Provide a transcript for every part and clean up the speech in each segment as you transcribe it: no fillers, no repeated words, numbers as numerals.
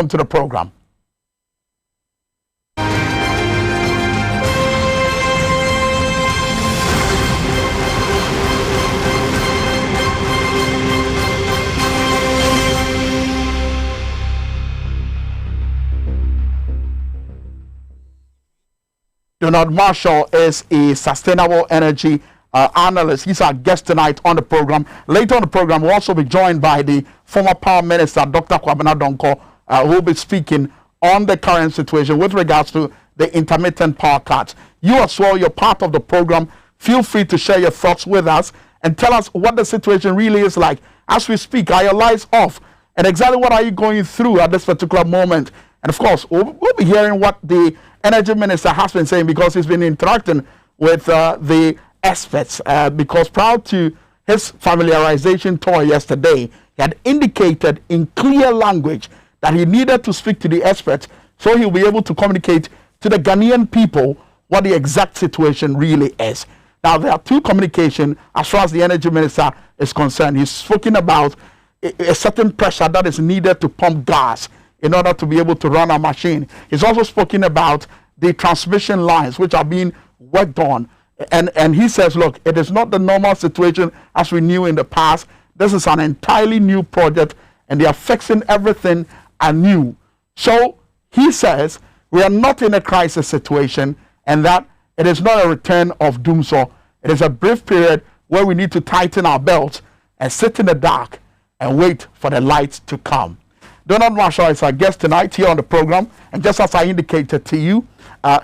welcome to the program. Donald Marshall is a sustainable energy analyst. He's our guest tonight on the program. Later on the program, we'll also be joined by the former Power Minister, Dr. Kwabena Donkor, who will be speaking on the current situation with regards to the intermittent power cuts. You as well, you're part of the program. Feel free to share your thoughts with us and tell us what the situation really is like. As we speak, are your lights off? And exactly what are you going through at this particular moment? And of course, we'll be hearing what the Energy Minister has been saying, because he's been interacting with the experts. Because prior to his familiarization tour yesterday, he had indicated in clear language that he needed to speak to the experts so he'll be able to communicate to the Ghanaian people what the exact situation really is. Now, there are two communications as far as the Energy Minister is concerned. He's spoken about a certain pressure that is needed to pump gas in order to be able to run a machine. He's also spoken about the transmission lines which are being worked on. And he says, look, it is not the normal situation as we knew in the past. This is an entirely new project, and they are fixing everything anew. So he says we are not in a crisis situation, and that it is not a return of doomsday. It is a brief period where we need to tighten our belts and sit in the dark and wait for the light to come. Donald Marshall is our guest tonight here on the program, and just as I indicated to you,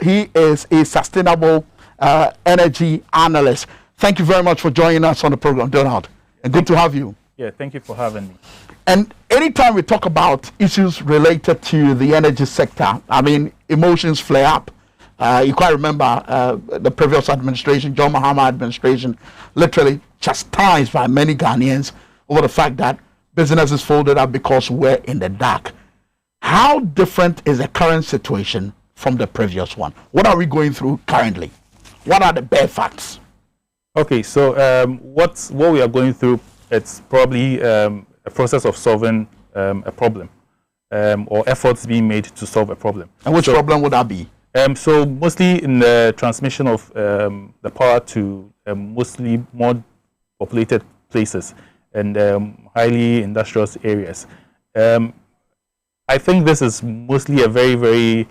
he is a sustainable energy analyst. Thank you very much for joining us on the program, Donald, and good to have you. Yeah, thank you for having me. And anytime we talk about issues related to the energy sector, I mean, emotions flare up. You quite remember the previous administration, John Mahama administration, literally chastised by many Ghanaians over the fact that businesses folded up because we're in the dark. How different is the current situation from the previous one? What are we going through currently? What are the bare facts? Okay, so what we are going through, it's probably a process of solving a problem, or efforts being made to solve a problem. And which problem would that be? So mostly in the transmission of the power to mostly more populated places and highly industrious areas. I think this is mostly a very, very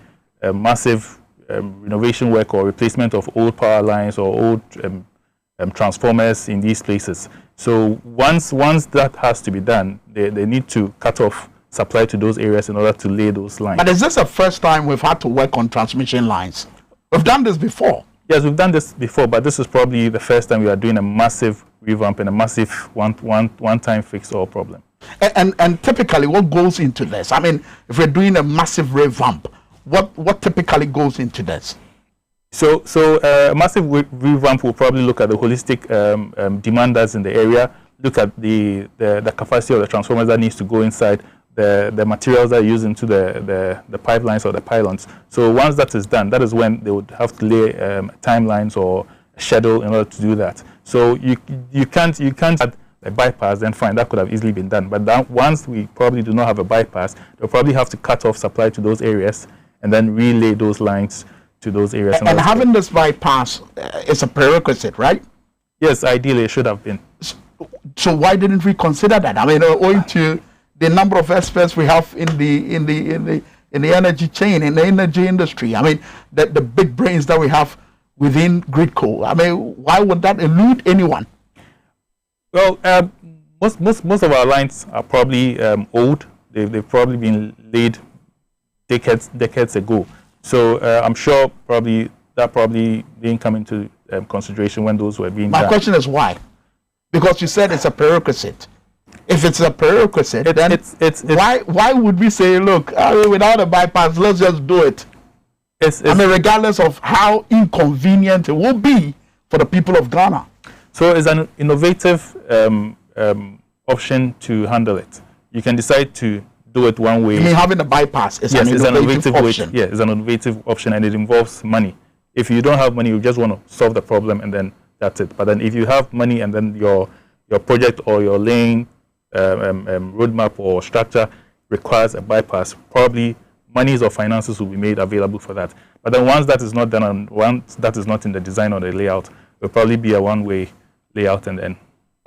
massive renovation work or replacement of old power lines or old transformers in these places. So once that has to be done, they need to cut off supply to those areas in order to lay those lines. But is this the first time we've had to work on transmission lines? We've done this before. Yes, we've done this before, but this is probably the first time we are doing a massive revamp and a massive one-time fix-all problem. And typically, what goes into this? I mean, if we're doing a massive revamp, what typically goes into this? So a massive revamp will probably look at the holistic demand that's in the area, look at the capacity of the transformers that needs to go inside, the materials that are used into the pipelines or the pylons. So once that is done, that is when they would have to lay timelines or a schedule in order to do that. So you can't add a bypass, then fine, that could have easily been done. But that once we probably do not have a bypass, they'll probably have to cut off supply to those areas and then relay those lines to those areas. And having this bypass is a prerequisite, right? Yes, ideally it should have been. So why didn't we consider that? I mean, owing to the number of experts we have in the energy chain, in the energy industry. I mean, the big brains that we have within Gridco. I mean, why would that elude anyone? Well, most of our lines are probably old. They've probably been laid decades ago. So I'm sure that probably didn't come into consideration when those were being done. My question is why? Because you said it's a prerequisite. If it's a prerequisite, then why would we say, look, without a bypass, let's just do it? I mean, regardless of how inconvenient it will be for the people of Ghana. So it's an innovative option to handle it. You can decide to do it one way. I mean, having a bypass is an innovative option. Yeah, it's an innovative option, and it involves money. If you don't have money, you just want to solve the problem, and then that's it. But then if you have money, and then your project or your lane roadmap or structure requires a bypass, probably monies or finances will be made available for that. But then once that is not done and once that is not in the design or the layout, it will probably be a one-way layout and then.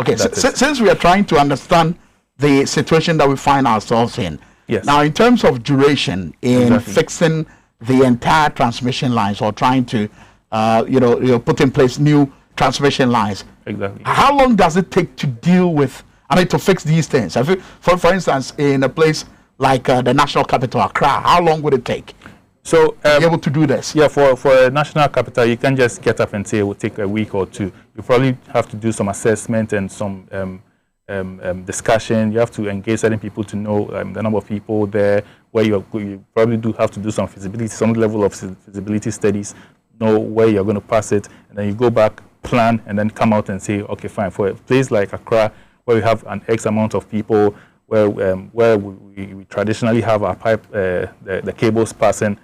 Okay, since we are trying to understand the situation that we find ourselves in, yes. Now in terms of duration in Exactly. fixing the entire transmission lines or trying to, put in place new transmission lines, exactly. How long does it take to deal with, to fix these things? For instance, in a place like the national capital, Accra, how long would it take? So to be able to do this? Yeah, for a national capital, you can't just get up and say it will take a week or two. You probably have to do some assessment and some discussion. You have to engage certain people to know the number of people there, where you probably do have to do some feasibility, some level of feasibility studies, know where you're going to pass it, and then you go back, plan, and then come out and say, okay, fine. For a place like Accra, where we have an X amount of people, where we traditionally have our pipe, the cables passing,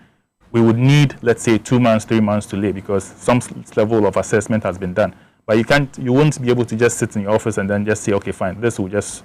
we would need, let's say, 2 months, 3 months to lay because some level of assessment has been done. But you won't be able to just sit in your office and then just say, okay, fine, this will just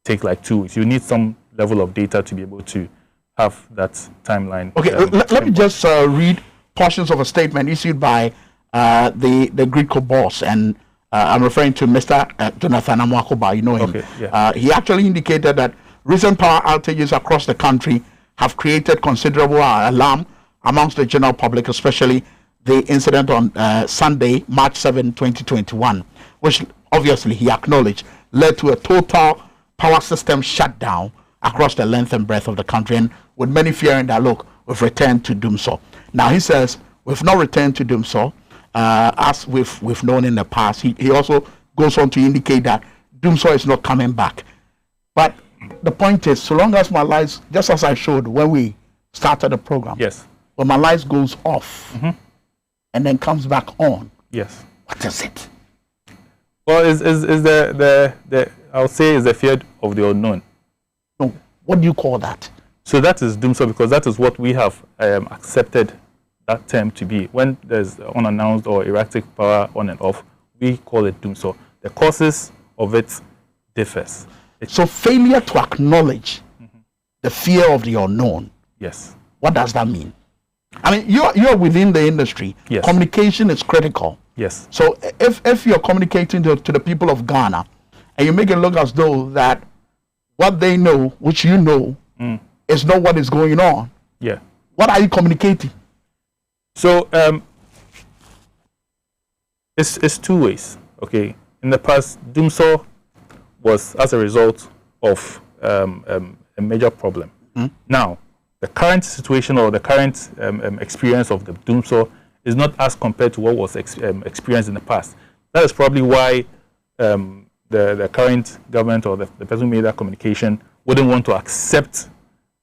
take like 2 weeks. You need some level of data to be able to have that timeline. Okay, let me just read portions of a statement issued by the Greenco boss, and I'm referring to Mr. Jonathan Amwakoba. You know him. Okay, yeah. He actually indicated that recent power outages across the country have created considerable alarm amongst the general public, especially the incident on Sunday, March 7, 2021, which obviously he acknowledged led to a total power system shutdown across the length and breadth of the country, and with many fearing that, look, we've returned to doom so. Now he says we've not returned to doom so as we've known in the past. He also goes on to indicate that doom so is not coming back. But the point is, so long as my lights, just as I showed when we started the program, yes, when my lights goes off and then comes back on, yes, what is it? Well, is the I would say is the fear of the unknown. No, what do you call that? So that is doom so because that is what we have accepted that term to be. When there's unannounced or erratic power on and off, we call it doom so. The causes of it differs. So failure to acknowledge the fear of the unknown. Yes. What does that mean? I mean, you're within the industry. Yes. Communication is critical. Yes. So if you're communicating to the people of Ghana, and you make it look as though that what they know, which you know, is not what is going on. Yeah. What are you communicating? So it's 2 ways. Okay. In the past, doom so was as a result of a major problem. Now, the current situation or the current experience of the doom so is not as compared to what was experienced in the past. That is probably why the current government or the person who made that communication wouldn't want to accept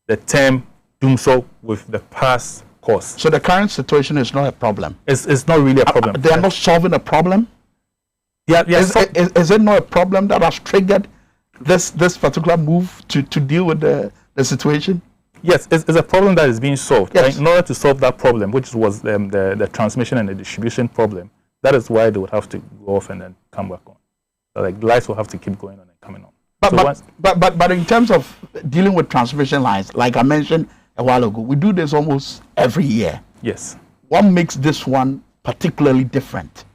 the term doom so with the past cause. So the current situation is not a problem. It's not really a problem. They are not solving a problem. Yeah, is it not a problem that has triggered this particular move to deal with the situation? Yes, it's a problem that is being solved. Yes. In order to solve that problem, which was the transmission and the distribution problem, that is why they would have to go off and then come back on. So like lights will have to keep going on and coming on. But in terms of dealing with transmission lines, like I mentioned a while ago, we do this almost every year. Yes. What makes this one particularly different?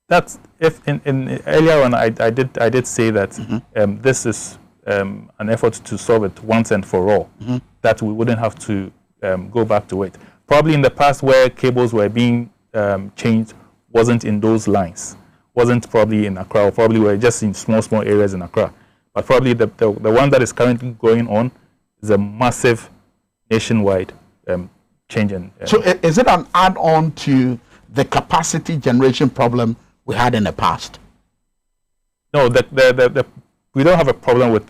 That's if in earlier on I did say that this is an effort to solve it once and for all, that we wouldn't have to go back to it. Probably in the past where cables were being changed wasn't in those lines, wasn't probably in Accra, or probably were just in small areas in Accra. But probably the one that is currently going on is a massive nationwide change. So is it an add-on to the capacity generation problem we had in the past? No, we don't have a problem with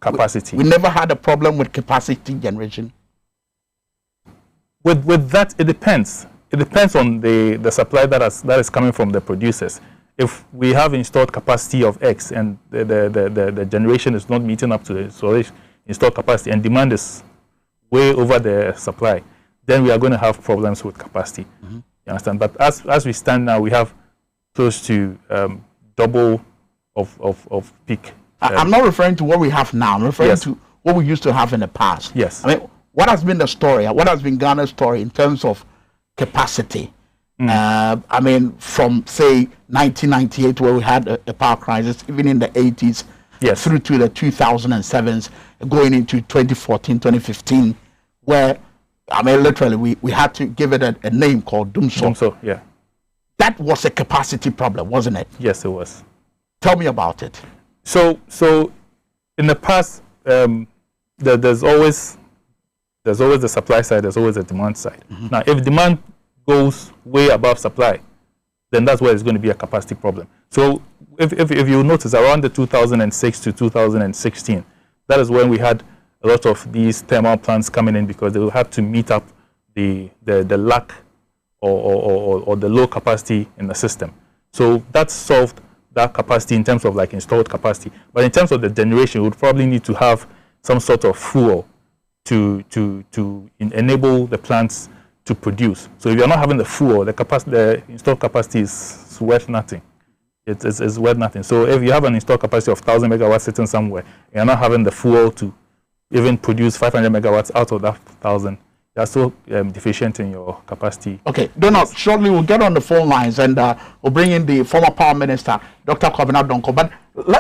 capacity. We never had a problem with capacity generation. With that, it depends. It depends on the supply that is coming from the producers. If we have installed capacity of X and the generation is not meeting up to the installed capacity and demand is way over the supply, then we are going to have problems with capacity. You understand? But as we stand now, we have close to double of peak. I'm not referring to what we have now. I'm referring to what we used to have in the past. Yes. I mean, what has been the story? What has been Ghana's story in terms of capacity? I mean, from say 1998, where we had a power crisis, even in the 80s, through to the 2007s, going into 2014, 2015, where, I mean, literally, we had to give it a name called Doomso. Doomso, yeah. That was a capacity problem, wasn't it? Yes, it was. Tell me about it. So in the past, there's always the supply side, there's always a demand side. Now, if demand goes way above supply, then that's where it's going to be a capacity problem. So if you notice, around the 2006 to 2016, that is when we had a lot of these thermal plants coming in, because they had to meet up the lack or the low capacity in the system. So that solved that capacity in terms of like installed capacity. But in terms of the generation, we would probably need to have some sort of fuel to enable the plants to produce. So if you're not having the fuel, the installed capacity is worth nothing. It's worth nothing. So if you have an installed capacity of 1,000 megawatts sitting somewhere, you're not having the fuel to even produce 500 megawatts out of that 1,000, you're still deficient in your capacity. Okay, Donald, shortly we'll get on the phone lines and we'll bring in the former Power Minister, Dr. Kwabena Donkor. But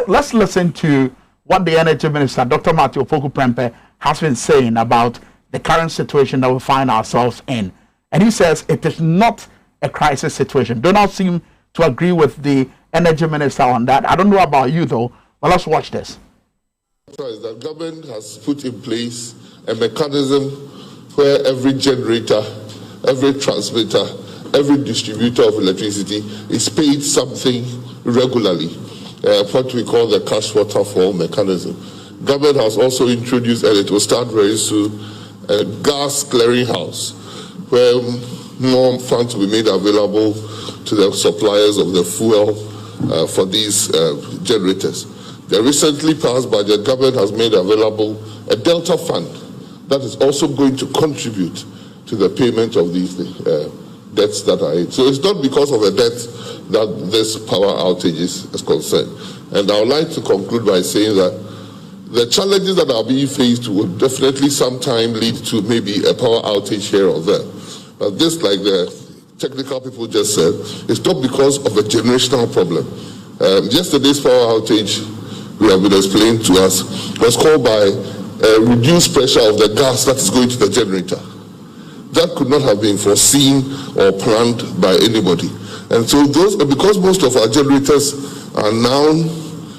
let's listen to what the Energy Minister, Dr. Matthew Opoku-Prempeh, has been saying about the current situation that we find ourselves in. And he says it is not a crisis situation. Donald seem to agree with the Energy Minister on that. I don't know about you though, but let's watch this. The government has put in place a mechanism where every generator, every transmitter, every distributor of electricity is paid something regularly, what we call the cash waterfall mechanism. Government has also introduced, and it will start very soon, a gas clearinghouse, where more funds will be made available to the suppliers of the fuel for these generators. The recently passed budget, government has made available a Delta Fund that is also going to contribute to the payment of these debts that are in. So it's not because of a debt that this power outage is concerned. And I would like to conclude by saying that the challenges that are being faced will definitely sometime lead to maybe a power outage here or there. But this, like the technical people just said, it's not because of a generational problem. Yesterday's power outage, we have been explained to us, was caused by reduced pressure of the gas that is going to the generator. That could not have been foreseen or planned by anybody. And so because most of our generators are now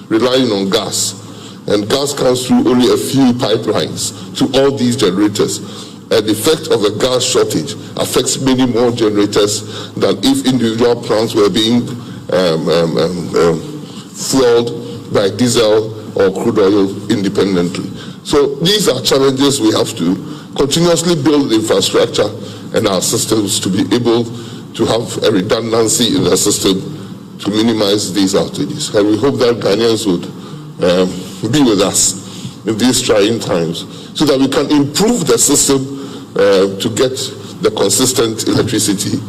relying on gas, and gas comes through only a few pipelines to all these generators, and the effect of a gas shortage affects many more generators than if individual plants were being fueled by diesel or crude oil independently. So these are challenges we have to continuously build infrastructure and our systems to be able to have a redundancy in the system to minimize these outages. And we hope that Ghanaians would be with us in these trying times so that we can improve the system to get the consistent electricity.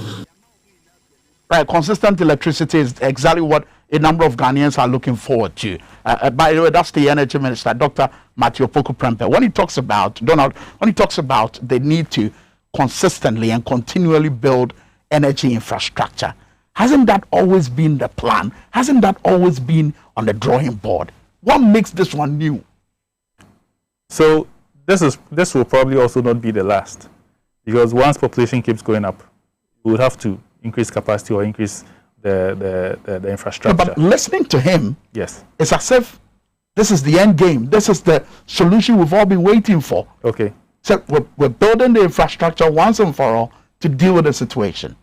Right, consistent electricity is exactly what a number of Ghanaians are looking forward to. By the way, that's the Energy Minister, Dr. Matthew Opoku-Prempeh. When he talks about, Donald, when he talks about the need to consistently and continually build energy infrastructure, hasn't that always been the plan? Hasn't that always been on the drawing board? What makes this one new? So this will probably also not be the last, because once population keeps going up, we will have to increase capacity or increase the infrastructure. But listening to him, yes, it's as if this is the end game. This is the solution we've all been waiting for. Okay. So we're building the infrastructure once and for all to deal with the situation.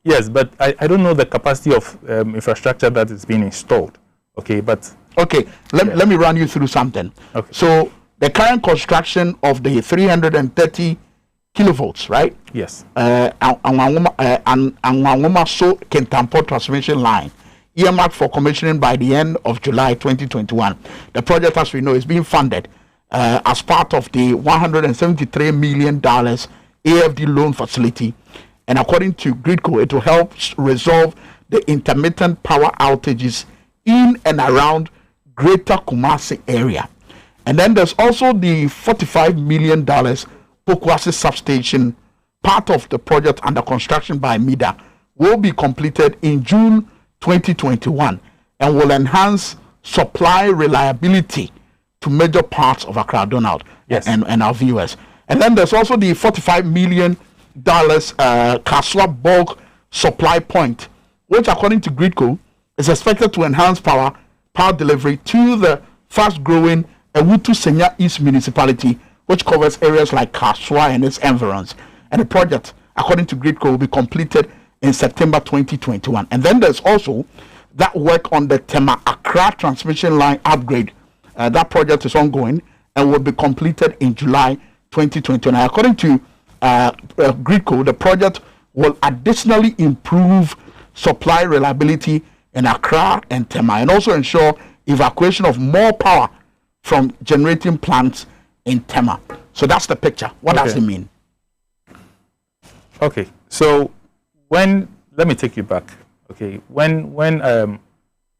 Yes, but I don't know the capacity of infrastructure that is being installed. Okay, but okay, let me run you through something. Okay. So the current construction of the 330 kilovolts, right? Yes. Anwangoma So Kentampo transmission line, earmarked for commissioning by the end of July 2021. The project, as we know, is being funded as part of the $173 million AFD loan facility. And according to Gridco, it will help resolve the intermittent power outages in and around Greater Kumasi area. And then there's also the $45 million Pokwasi substation, part of the project under construction by MIDA, will be completed in June 2021 and will enhance supply reliability to major parts of Accra, Donald, and our viewers. And then there's also the $45 million Kaswa bulk supply point, which according to Gridco is expected to enhance power delivery to the fast-growing Ewutu Senya East municipality, which covers areas like Kaswa and its environs. And the project, according to Gridco, will be completed in September 2021. And then there's also that work on the Tema Accra transmission line upgrade. That project is ongoing and will be completed in July 2021. According to Gridco, the project will additionally improve supply reliability in Accra and Tema and also ensure evacuation of more power from generating plants in Tema. So that's the picture. What does it mean? Okay, so let me take you back. Okay, when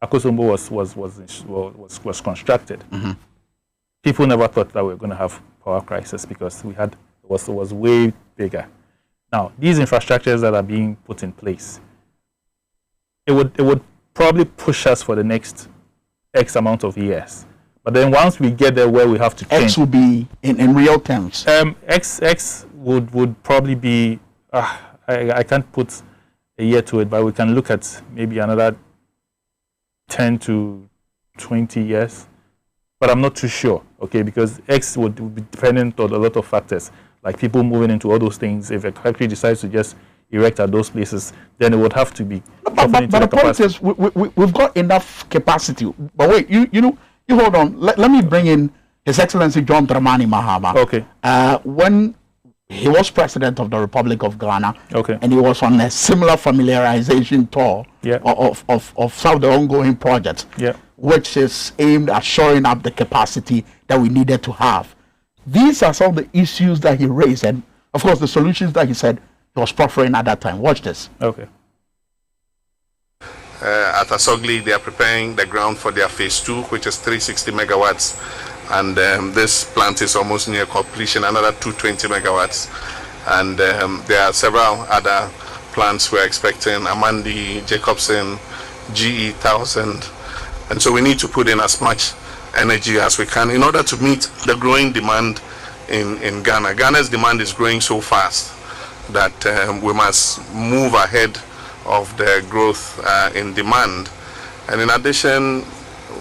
Akosombo was constructed, people never thought that we were going to have power crisis because it was way bigger. Now, these infrastructures that are being put in place, it would probably push us for the next X amount of years. But then once we get there where we have to change, X will be in real terms. X would probably be I can't put a year to it, but we can look at maybe another 10 to 20 years. But I'm not too sure, okay, because X would be dependent on a lot of factors, like people moving into all those things. If a factory decides to just erect at those places, then it would have to be. But the point is, we've got enough capacity. But wait, you hold on. Let me bring in His Excellency John Dramani Mahama. Okay. When he was president of the Republic of Ghana, okay, and he was on a similar familiarization tour of some of the ongoing projects, which is aimed at shoring up the capacity that we needed to have. These are some of the issues that he raised, and of course the solutions that he said he was proffering at that time. Watch this. Okay. At Asogli, they are preparing the ground for their phase 2, which is 360 megawatts. And this plant is almost near completion, another 220 megawatts. And there are several other plants we're expecting, Amandi, Jacobson, GE 1000. And so we need to put in as much energy as we can in order to meet the growing demand in Ghana. Ghana's demand is growing so fast that we must move ahead of the growth in demand. And in addition,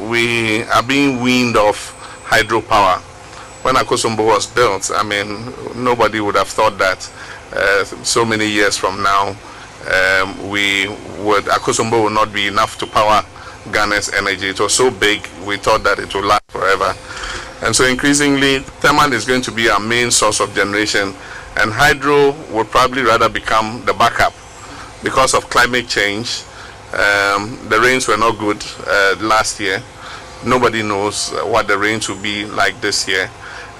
we are being weaned off hydropower. When Akosombo was built, I mean, nobody would have thought that so many years from now, Akosombo would not be enough to power Ghana's energy. It was so big, we thought that it would last forever. And so increasingly, thermal is going to be our main source of generation, and hydro will probably rather become the backup. Because of climate change, the rains were not good last year. Nobody knows what the rains will be like this year.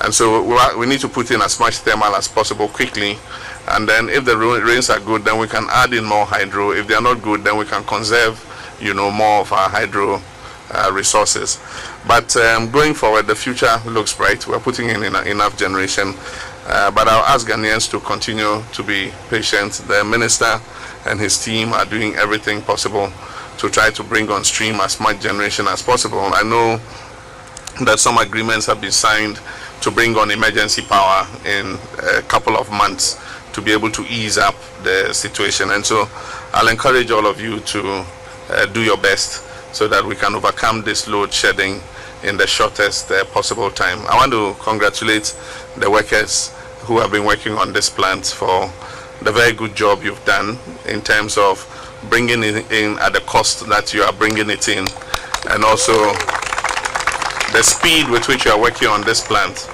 And so we need to put in as much thermal as possible quickly. And then if the rains are good, then we can add in more hydro. If they are not good, then we can conserve, more of our hydro resources. But going forward, the future looks bright. We're putting in enough generation. But I'll ask Ghanaians to continue to be patient. The minister and his team are doing everything possible to try to bring on stream as much generation as possible. I know that some agreements have been signed to bring on emergency power in a couple of months to be able to ease up the situation. And so I'll encourage all of you to do your best so that we can overcome this load shedding in the shortest possible time. I want to congratulate the workers who have been working on this plant for the very good job you've done in terms of bringing it in at the cost that you are bringing it in, and also the speed with which you are working on this plant.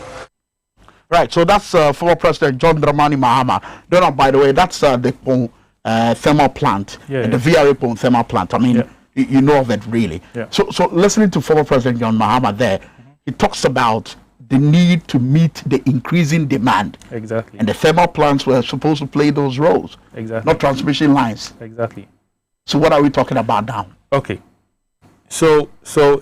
Right, so that's former President John Dramani Mahama. Donald, by the way, that's the Pong thermal plant, the VRA Pong thermal plant. I mean, you know of it really. So listening to former President John Mahama there, he talks about the need to meet the increasing demand. Exactly. And the thermal plants were supposed to play those roles. Exactly. Not transmission lines. Exactly. So what are we talking about now? Okay. So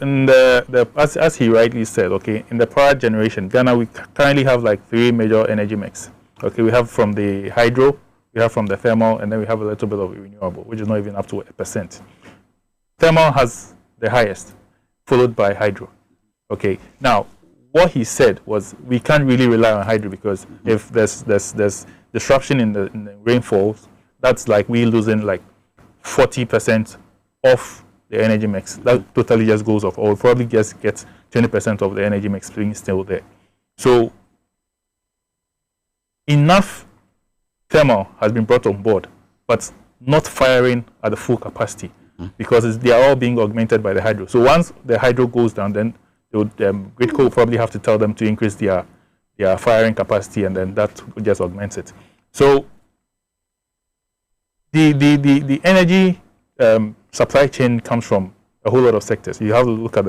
in as he rightly said, okay, in the power generation, Ghana, we currently have like 3 major energy mix. Okay, we have from the hydro, we have from the thermal, and then we have a little bit of renewable, which is not even up to 1%. Thermal has the highest, followed by hydro. Okay, now what he said was we can't really rely on hydro because if there's disruption in the rainfalls, that's like we losing like 40% of the energy mix. That totally just goes off, or we'll probably just get 20% of the energy mix being still there. So enough thermal has been brought on board, but not firing at the full capacity because they are all being augmented by the hydro. So once the hydro goes down, then Gridco will probably have to tell them to increase their firing capacity, and then that will just augment it. So the energy supply chain comes from a whole lot of sectors. You have to look at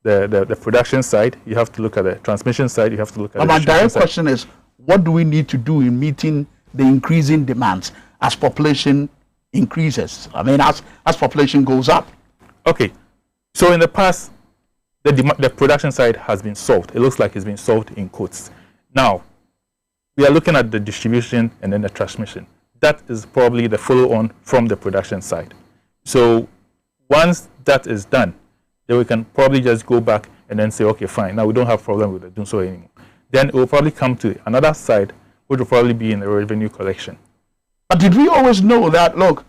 the production side, you have to look at the transmission side, you have to look at my direct question is, what do we need to do in meeting the increasing demands as population increases? I mean, as population goes up. Okay, so in the past, the production side has been solved. It looks like it's been solved in quotes. Now, we are looking at the distribution and then the transmission. That is probably the follow-on from the production side. So once that is done, then we can probably just go back and then say, okay, fine, now we don't have problem with the DUNSO anymore. Then it will probably come to another side, which will probably be in the revenue collection. But did we always know that, look,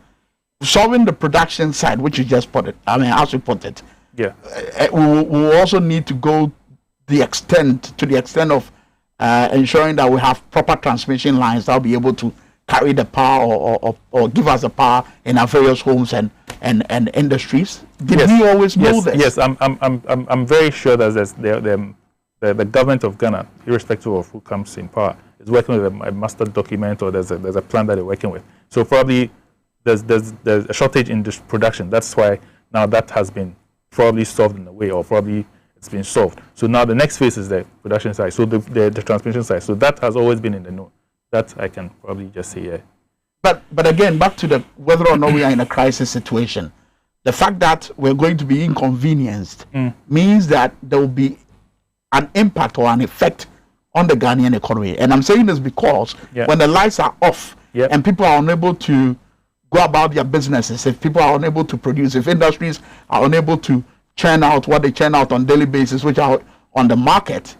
solving the production side, which you just put it, I mean, as you put it, yeah, we will also need to go to the extent of ensuring that we have proper transmission lines that will be able to carry the power or give us the power in our various homes and industries. Did we always know this? Yes, I'm very sure that the government of Ghana, irrespective of who comes in power, is working with a master document, or there's a plan that they're working with. So probably there's a shortage in this production. That's why now that has been probably solved in a way, or probably it's been solved. So now the next phase is the production side, so the transmission side. So that has always been in the know. That I can probably just say, yeah. But again, back to the whether or not we are in a crisis situation, the fact that we're going to be inconvenienced means that there will be an impact or an effect on the Ghanaian economy. And I'm saying this because when the lights are off and people are unable to go about their businesses, if people are unable to produce, if industries are unable to churn out what they churn out on daily basis, which are on the market,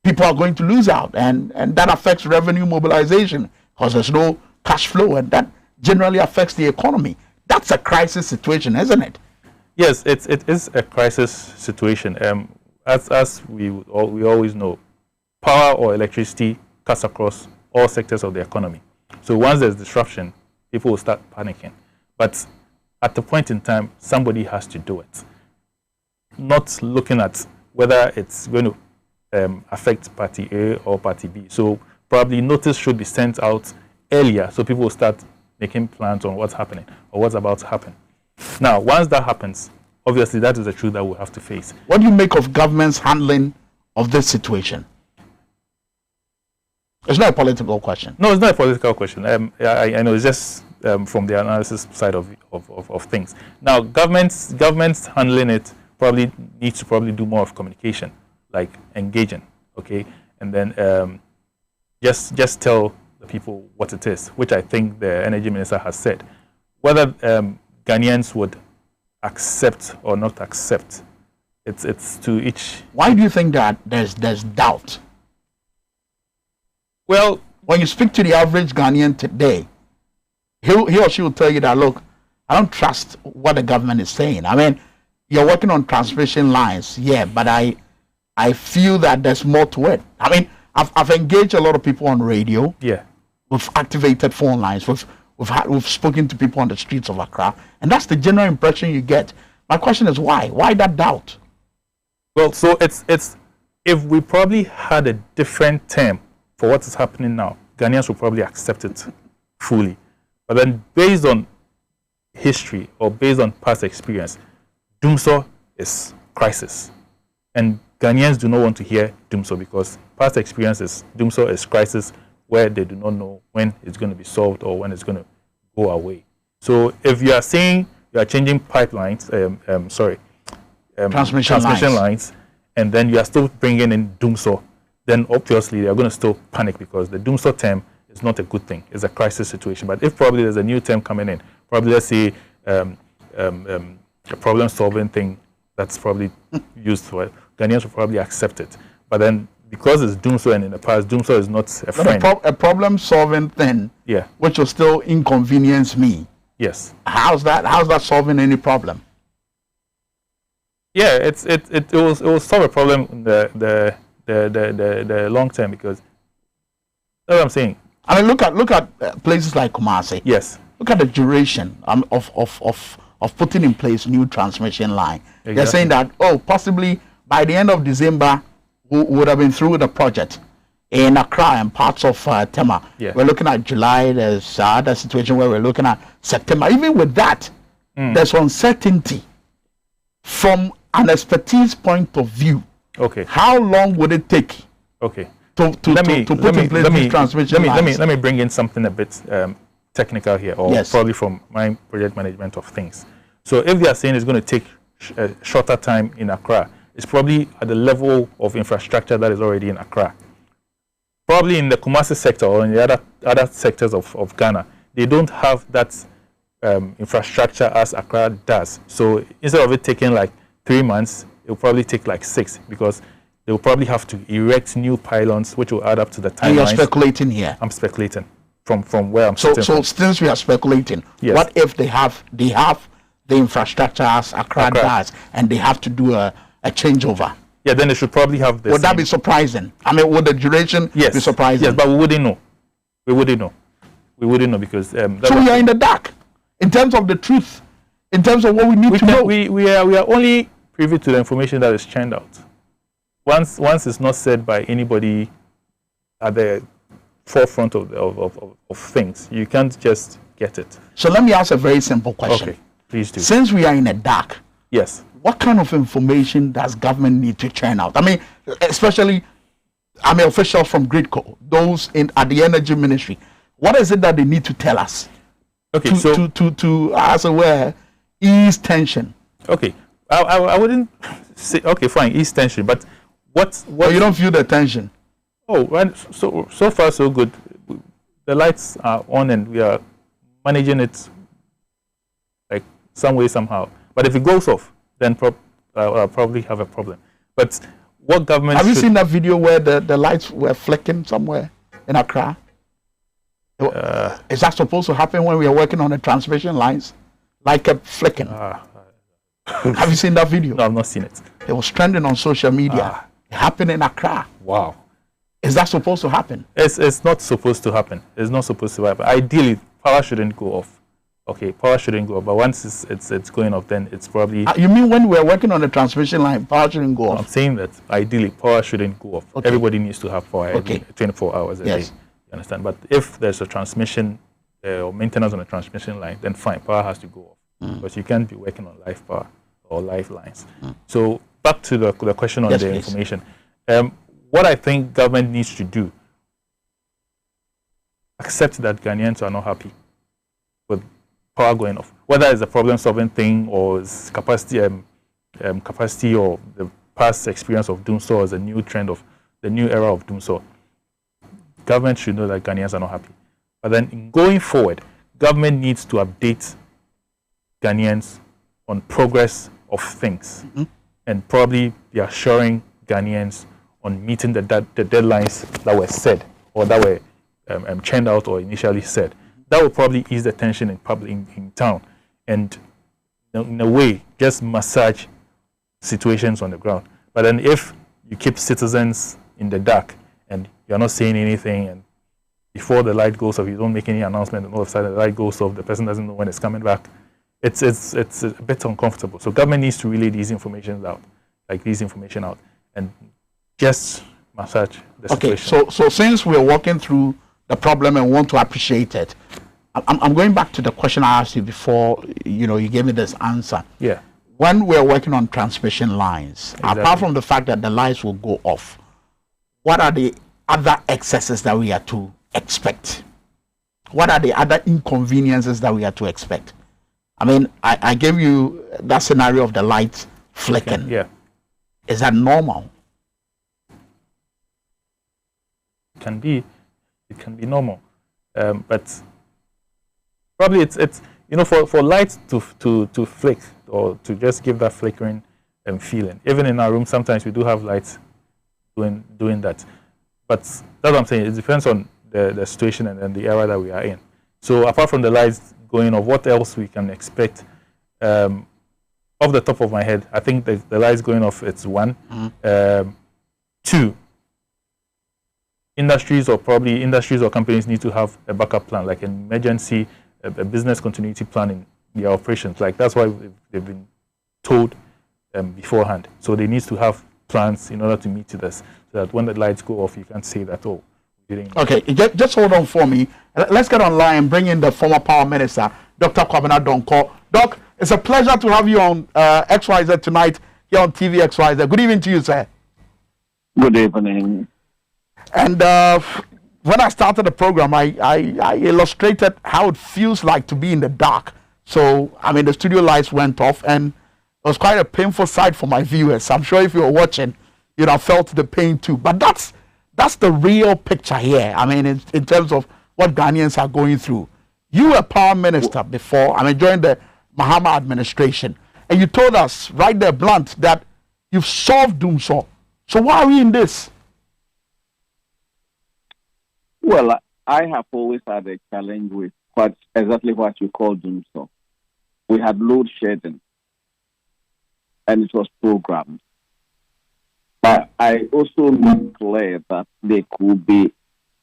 people are going to lose out, and that affects revenue mobilization because there's no cash flow, and that generally affects the economy. That's a crisis situation, isn't it? Yes, it is a crisis situation. As we always know, power or electricity cuts across all sectors of the economy. So once there's disruption, people will start panicking. But at the point in time, somebody has to do it. Not looking at whether it's going to affect party A or party B. So probably notice should be sent out earlier so people will start making plans on what's happening or what's about to happen. Now, once that happens, obviously that is the truth that we'll have to face. What do you make of government's handling of this situation? It's not a political question. No, it's not a political question. I know, it's just from the analysis side of things. Now, governments handling it probably needs to do more of communication, like engaging, okay, and then just tell the people what it is, which I think the energy minister has said. Whether Ghanaians would accept or not accept, it's to each. Why do you think that there's doubt? Well, when you speak to the average Ghanaian today, he or she will tell you that, look, I don't trust what the government is saying. I mean, you're working on transmission lines, yeah, but I feel that there's more to it. I mean, I've engaged a lot of people on radio. Yeah. We've activated phone lines. We've spoken to people on the streets of Accra, and that's the general impression you get. My question is why? Why that doubt? Well, so it's if we probably had a different term for what is happening now, Ghanaians will probably accept it fully. But then based on history or based on past experience, DUNSO is crisis. And Ghanaians do not want to hear DUNSO because past experience is DUNSO is crisis where they do not know when it's going to be solved or when it's going to go away. So if you are saying you are changing pipelines, transmission lines, and then you are still bringing in doomsaw, then obviously they are going to still panic, because the doomsaw term is not a good thing. It's a crisis situation. But if probably there's a new term coming in, probably let's say a problem-solving thing that's probably used for it, Ghanaians will probably accept it. But then, because it's doomsaw, and in the past, doomsaw is not a friend. A problem-solving thing, yeah, which will still inconvenience me. Yes. How's that solving any problem? Yeah, it will solve a problem in the long term, because that's what I'm saying. I mean, look at places like Kumasi. Yes. Look at the duration of putting in place new transmission line. Exactly. They're saying that possibly by the end of December we would have been through with the project in Accra and parts of Tema. Yeah. We're looking at July. There's other situation where we're looking at September. Even with that, there's uncertainty from an expertise point of view. Okay. How long would it take? Okay. To put in place these transmission lines? Let me bring in something a bit technical here, or yes, probably from my project management of things. So if they are saying it's going to take a shorter time in Accra, it's probably at the level of infrastructure that is already in Accra. Probably in the Kumasi sector or in the other sectors of Ghana, they don't have that infrastructure as Accra does. So instead of it taking like 3 months, it will probably take like 6, because they will probably have to erect new pylons, which will add up to the timeline. You're speculating here. I'm speculating from where I'm so sitting from. Since we are speculating, yes, what if they have the infrastructure as Accra does, and they have to do a changeover? Yeah, then they should probably have this. Would that be surprising? I mean, would the duration be surprising? Yes, but we wouldn't know. We wouldn't know because so we are in the dark in terms of the truth, in terms of what we need to know. We are only privy to the information that is churned out. Once it's not said by anybody at the forefront of things, you can't just get it. So let me ask a very simple question. Okay, please do. Since we are in the dark, yes, what kind of information does government need to churn out? I mean, especially, officials from GRIDCO, those at the Energy Ministry. What is it that they need to tell us? Okay, to as it were, ease tension. Okay, I wouldn't say, okay, fine, ease tension, but what you don't feel the tension? Oh, right. So far so good. The lights are on and we are managing it like some way somehow. But if it goes off, then I'll probably have a problem. But what government have you seen that video where the lights were flicking somewhere in Accra? Is that supposed to happen when we are working on the transmission lines? Light kept flicking. Have you seen that video? No, I've not seen it. It was trending on social media. It happened in Accra. Wow. Is that supposed to happen? It's not supposed to happen. It's not supposed to happen. Ideally, power shouldn't go off. Okay, power shouldn't go off. But once it's going off, then it's probably... you mean when we're working on the transmission line, power shouldn't go off? I'm saying that ideally, power shouldn't go off. Okay. Everybody needs to have power 24 hours a day. You understand? But if there's a transmission or maintenance on the transmission line, then fine, power has to go off. Because you can't be working on live power or live lines. So back to the question on the information. What I think government needs to do, accept that Ghanaians are not happy with power going off. Whether it's a problem-solving thing or it's capacity or the past experience of doomsaw as a new trend of the new era of doomsaw, government should know that Ghanaians are not happy. But then going forward, government needs to update Ghanaians on progress of things and probably be assuring Ghanaians on meeting the deadlines that were said or that were churned out or initially said. That will probably ease the tension in town and in a way just massage situations on the ground. But then if you keep citizens in the dark and you're not saying anything, and before the light goes off you don't make any announcement, and all of a sudden the light goes off, the person doesn't know when it's coming back, it's a bit uncomfortable. So government needs to relay these information out, and just massage the situation. Okay, so since we're walking through the problem and want to appreciate it, I'm going back to the question I asked you before. You gave me this answer. Yeah. When we're working on transmission lines, apart from the fact that the lights will go off, what are the other excesses that we are to expect? What are the other inconveniences that we are to expect? I mean, I gave you that scenario of the lights flicking. Yeah. Is that normal? It can be normal, but probably it's for lights to flick or to just give that flickering feeling. Even in our room, sometimes we do have lights doing that. But that's what I'm saying. It depends on the situation and the era that we are in. So apart from the lights going off, what else we can expect? Off the top of my head, I think the lights going off, it's one. Two, industries or companies need to have a backup plan, like an emergency, a business continuity plan in their operations. Like that's why they've been told beforehand. So they need to have plans in order to meet to this, so that when the lights go off, you can't say that, oh, we didn't. Okay, just hold on for me. Let's get online and bring in the former Power Minister, Dr. Kwabena Donkor. Doc, it's a pleasure to have you on XYZ tonight here on TV XYZ. Good evening to you, sir. Good evening. And when I started the program, I illustrated how it feels like to be in the dark. So, I mean, the studio lights went off, and it was quite a painful sight for my viewers. I'm sure if you were watching, you'd have felt the pain too. But that's the real picture here. I mean, in terms of what Ghanaians are going through. You were Power Minister before, I mean, during the Mahama administration. And you told us right there, blunt, that you've solved Doomsaw. So why are we in this? Well, I have always had a challenge with exactly what you call Doomsaw. We had load shedding, and it was programmed. But I also made clear that there could be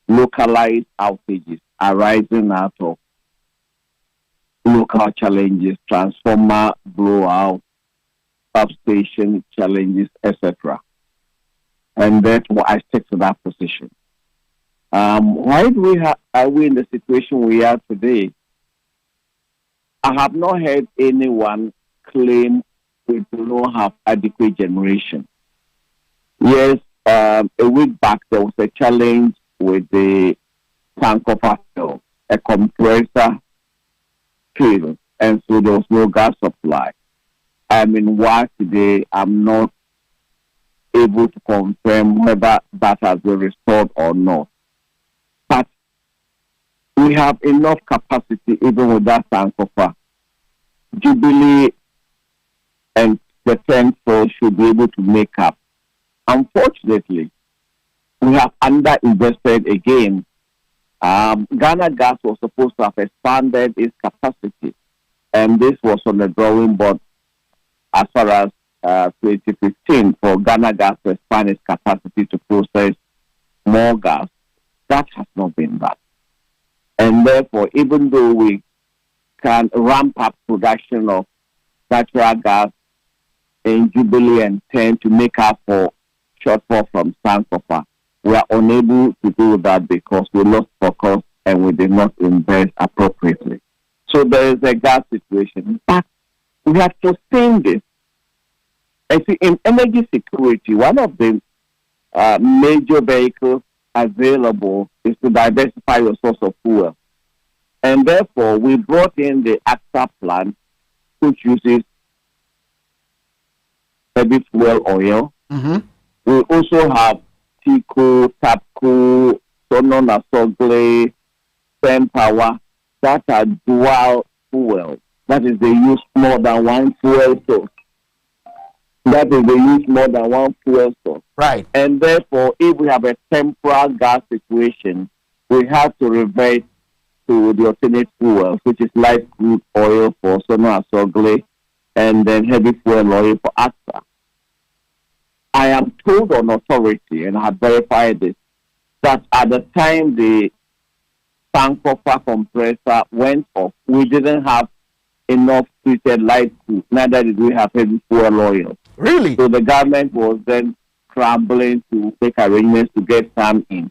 localized outages arising out of local challenges, transformer blowout, substation challenges, etc. And therefore, I stick to that position. Why are we in the situation we are today? I have not heard anyone claim we do not have adequate generation. Yes, a week back there was a challenge with the Sankofa field, a compressor field, and so there was no gas supply. I mean, why today I'm not able to confirm whether that has been restored or not. But we have enough capacity even with that Sankofa. Jubilee and the 10th floor should be able to make up. Unfortunately, we have underinvested again. Ghana Gas was supposed to have expanded its capacity, and this was on the drawing board as far as 2015 for Ghana Gas to expand its capacity to process more gas. That has not been done. And therefore, even though we can ramp up production of natural gas in Jubilee and 10 to make up for shortfall from Sankofa, we are unable to do that because we lost focus and we did not invest appropriately. So there is a gas situation. But we have sustained this. And see, in energy security, one of the major vehicles available is to diversify your source of fuel. And therefore, we brought in the AXA plan, which uses heavy fuel oil. Mm-hmm. We also have TICO, TAPCO, Sonon Asogle, Pen Power, that are dual fuel. That is, they use more than one fuel source. Right. And therefore, if we have a temporal gas situation, we have to revert to the alternate fuels, which is light crude oil for Sonon Asogle and then heavy fuel oil for AXA. I am told on authority, and I have verified this, that at the time the Sankofa compressor went off, we didn't have enough treated light crude, neither did we have heavy fuel oil. Really? So the government was then scrambling to make arrangements to get some in.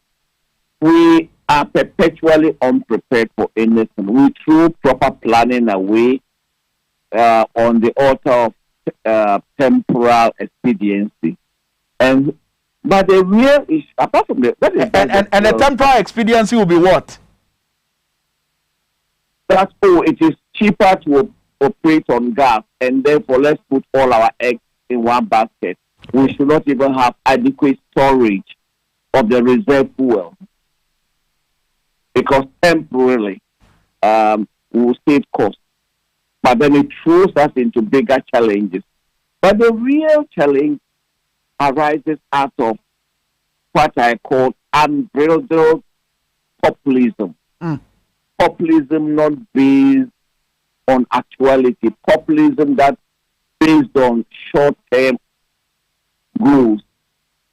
We are perpetually unprepared for anything. We threw proper planning away on the altar of temporal expediency. But the real issue, apart from the the temporal expediency will be what? It is cheaper to operate on gas, and therefore let's put all our eggs in one basket. We should not even have adequate storage of the reserve fuel, because temporarily we will save costs. But then it throws us into bigger challenges. But the real challenge arises out of what I call unbridled populism. Populism not based on actuality. Populism that based on short-term goals.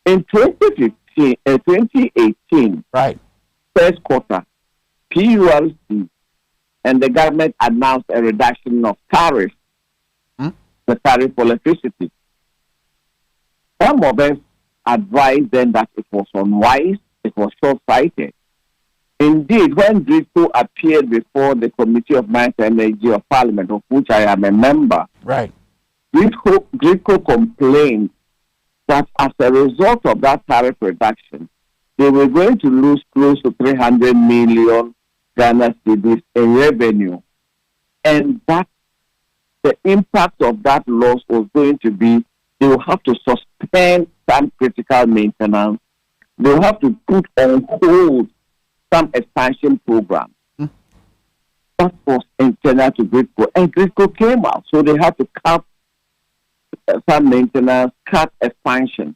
In 2018, right, first quarter, PULC and the government announced a reduction of tariffs, the tariff for electricity. Some of us advised then that it was unwise, it was short-sighted. Indeed, when GRICO appeared before the Committee of Mines and Energy of Parliament, of which I am a member, right, GRICO complained that as a result of that tariff reduction, they were going to lose close to 300 million Ghana cedis in revenue, and that the impact of that loss was going to be they will have to suspend some critical maintenance. They will have to put on hold some expansion programs. That was internal to GRICO, and GRICO came out, so they had to cut some maintenance, cut expansion.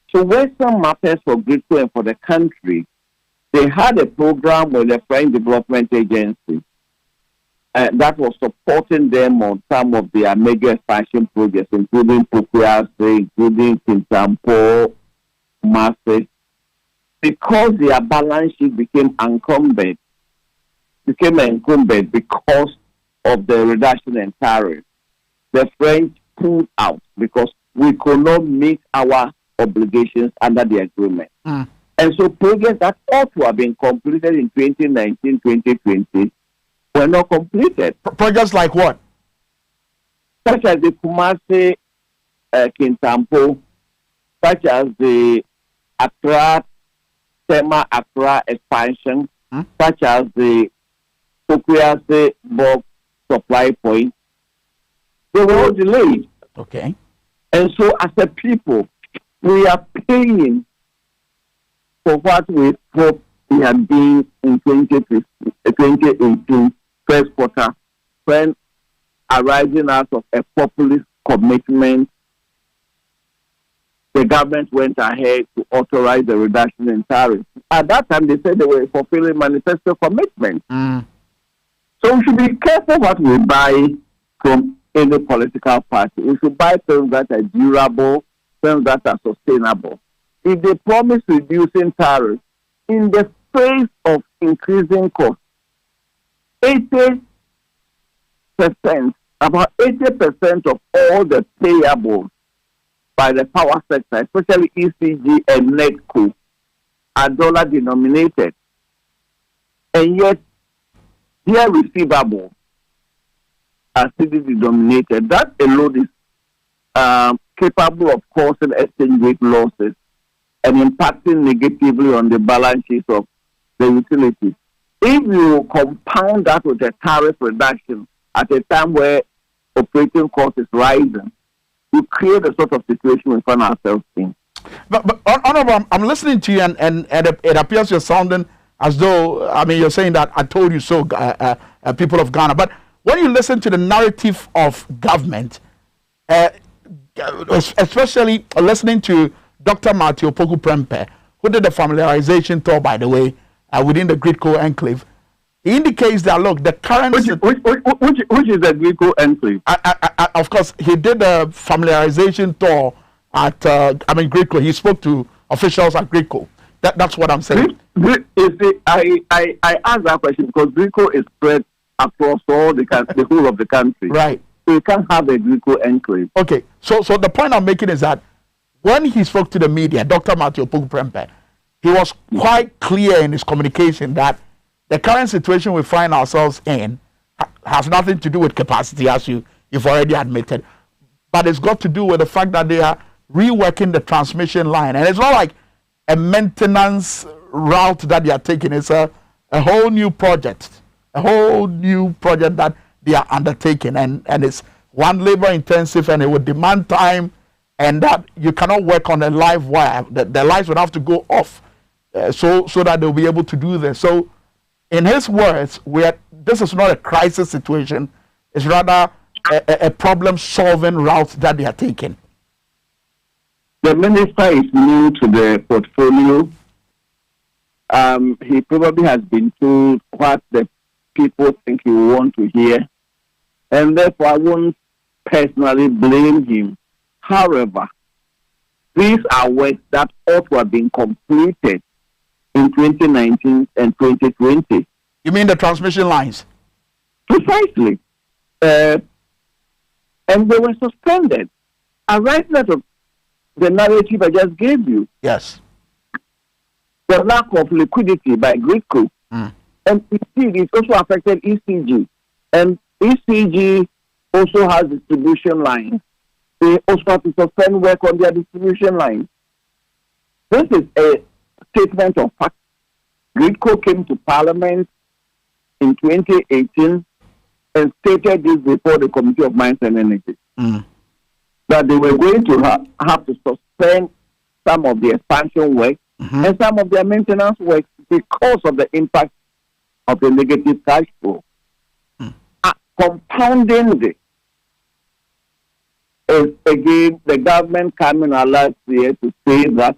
So Western matters for GRICO and for the country, they had a program with the French Development Agency that was supporting them on some of their major expansion projects, including Pukuase, including Kintampo, Mase. Because their balance sheet became encumbered because of the reduction in tariff, the French pulled out because we could not meet our obligations under the agreement. And so projects that ought to have been completed in 2019, 2020 were not completed. Projects like what? Such as the Kumasi Kintampo, such as the Accra, Tema Accra expansion, such as the Pukuase bulk supply point. They were all delayed. Okay. And so as a people, we are paying for what we thought we had been in 2018 first quarter, when arising out of a populist commitment, the government went ahead to authorize the reduction in tariffs. At that time, they said they were fulfilling manifesto commitments. So we should be careful what we buy from any political party. We should buy things that are durable, things that are sustainable. If they promise reducing tariffs in the face of increasing costs, 80%, about 80% of all the payables by the power sector, especially ECG and NETCO, are dollar denominated. And yet, their receivables are cedi denominated. That alone is capable of causing exchange rate losses and impacting negatively on the balance sheets of the utilities. If you compound that with a tariff reduction at a time where operating cost is rising, you create a sort of situation we find ourselves in. But Honorable, I'm listening to you, and it appears you're sounding as though, I mean, you're saying that I told you so, people of Ghana. But when you listen to the narrative of government, especially listening to Dr. Matthew Opoku Prempeh, who did the familiarization tour, by the way, within the GRICO enclave, he indicates that, look, the current... Which is the GRICO enclave? Of course, he did the familiarization tour at, GRICO. He spoke to officials at GRICO. That's what I'm saying. I asked that question because GRICO is spread across all the whole of the country. Right. So you can't have a GRICO enclave. Okay. So the point I'm making is that when he spoke to the media, Dr. Matthew Opoku Prempeh, he was quite clear in his communication that the current situation we find ourselves in has nothing to do with capacity, as you've already admitted, but it's got to do with the fact that they are reworking the transmission line. And it's not like a maintenance route that they are taking. It's a whole new project, that they are undertaking. And it's one labor intensive, and it would demand time and that you cannot work on a live wire. The lights would have to go off so that they'll be able to do this. So, in his words, this is not a crisis situation. It's rather a problem-solving route that they are taking. The minister is new to the portfolio. He probably has been told what the people think he will want to hear, and therefore I won't personally blame him. However, these are works that ought to have been completed in 2019 and 2020. You mean the transmission lines? Precisely. And they were suspended. Arising out of the narrative I just gave you. Yes. The lack of liquidity by Gridco. And indeed, it also affected ECG. And ECG also has distribution lines. They also have to suspend work on their distribution lines. This is a statement of fact. Gridco came to Parliament in 2018 and stated this before the Committee of Mines and Energy. That they were going to have to suspend some of the expansion work and some of their maintenance work because of the impact of the negative cash flow. Compounding this is again the government coming out last year to say that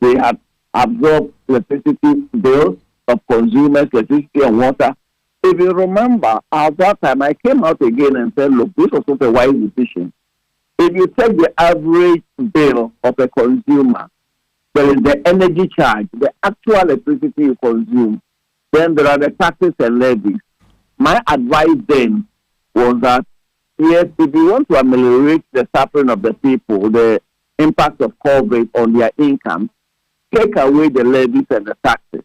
they had absorbed electricity bills of consumers, electricity and water. If you remember, at that time I came out again and said, look, this was not a wise decision. If you take the average bill of a consumer, there is the energy charge, the actual electricity you consume. Then there are the taxes and levies. My advice then was that, yes, if you want to ameliorate the suffering of the people, the impact of COVID on their income, take away the levies and the taxes.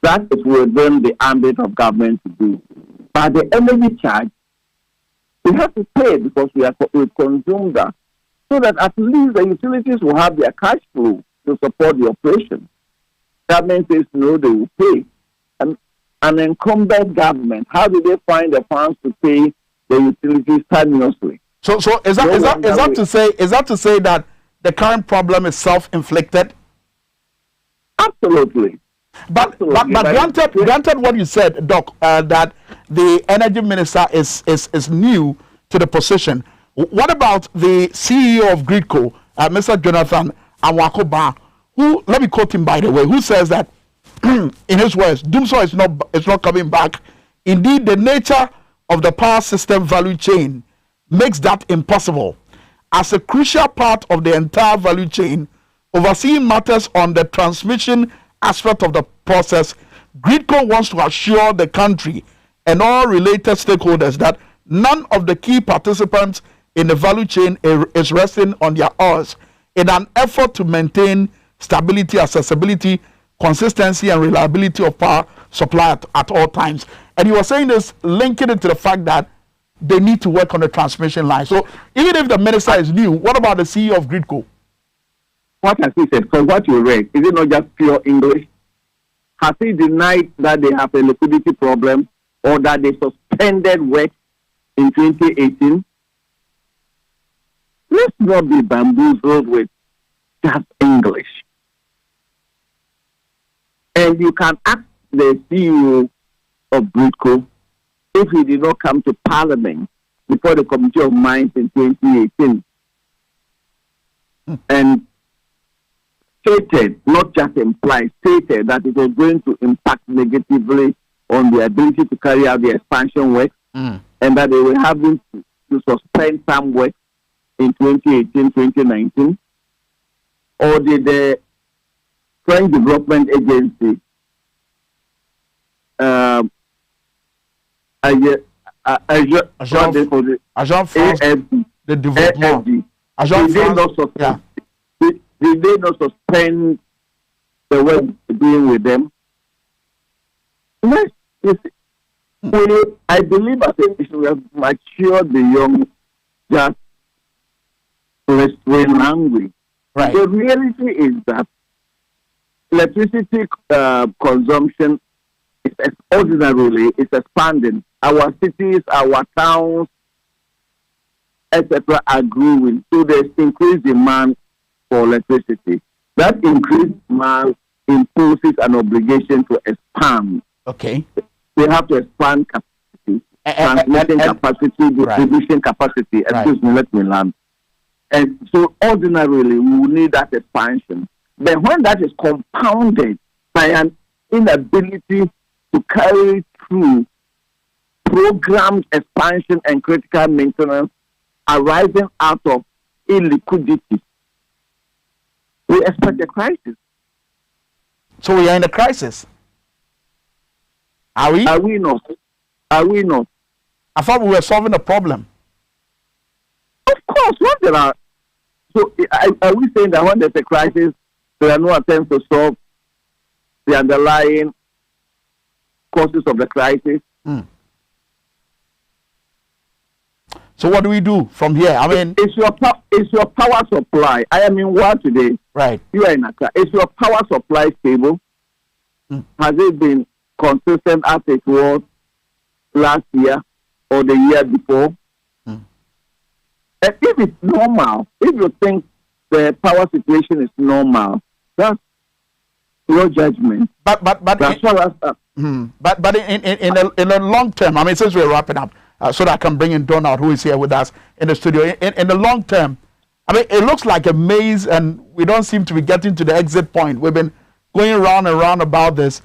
That is within the ambit of government to do. But the energy charge, we have to pay because we consume that, so that at least the utilities will have their cash flow to support the operation. Government says no, they will pay. And an incumbent government, how do they find the funds to pay the utilities continuously? So is that to say that the current problem is self-inflicted? Absolutely. But granted what you said, Doc, that the energy minister is new to the position. What about the CEO of Gridco, Mr. Jonathan Anwakoba, who, let me quote him by the way, who says that in his words, Doomsor is not coming back. Indeed, the nature of the power system value chain makes that impossible. As a crucial part of the entire value chain, overseeing matters on the transmission aspect of the process, Gridco wants to assure the country and all related stakeholders that none of the key participants in the value chain is resting on their oars in an effort to maintain stability, accessibility, consistency, and reliability of power supply at all times. And you were saying this, linking it to the fact that they need to work on the transmission line. So even if the minister is new, what about the CEO of Gridco? What has he said? From what you read, is it not just pure English? Has he denied that they have a liquidity problem or that they suspended work in 2018? Let's not be bamboozled with just English. And you can ask the CEO of Gridco if he did not come to Parliament before the Committee of Mines in 2018 and stated, not just implied, stated that it was going to impact negatively on the ability to carry out the expansion work and that they were having to suspend some work in 2018, 2019? Or did the French Development Agency did they not suspend the work doing with them? Yes, I believe as a nation we have matured beyond just restrained language. Right. The reality is that electricity consumption is ordinarily expanding. Our cities, our towns, etc., are growing. So there's increased demand for electricity. That increased demand imposes an obligation to expand. Okay. They have to expand capacity, transmission capacity, distribution capacity. Excuse me, let me land. And so ordinarily, we will need that expansion. But when that is compounded by an inability to carry through programmed expansion and critical maintenance arising out of illiquidity, we expect a crisis. So we are in a crisis. Are we? Are we not? Are we not? I thought we were solving a problem. Of course, what there are. So are we saying that when there's a crisis, there are no attempts to solve the underlying causes of the crisis? So what do we do from here? I mean, it's your power supply. I am in war today. Right. You are in Accra. Is your power supply stable? Has it been consistent as it was last year or the year before? And if it's normal, if you think the power situation is normal, that's your judgment. But in the long term, I mean, since we're wrapping up, so that I can bring in Donald, who is here with us in the studio. In the long term, I mean, it looks like a maze, and we don't seem to be getting to the exit point. We've been going round and round about this.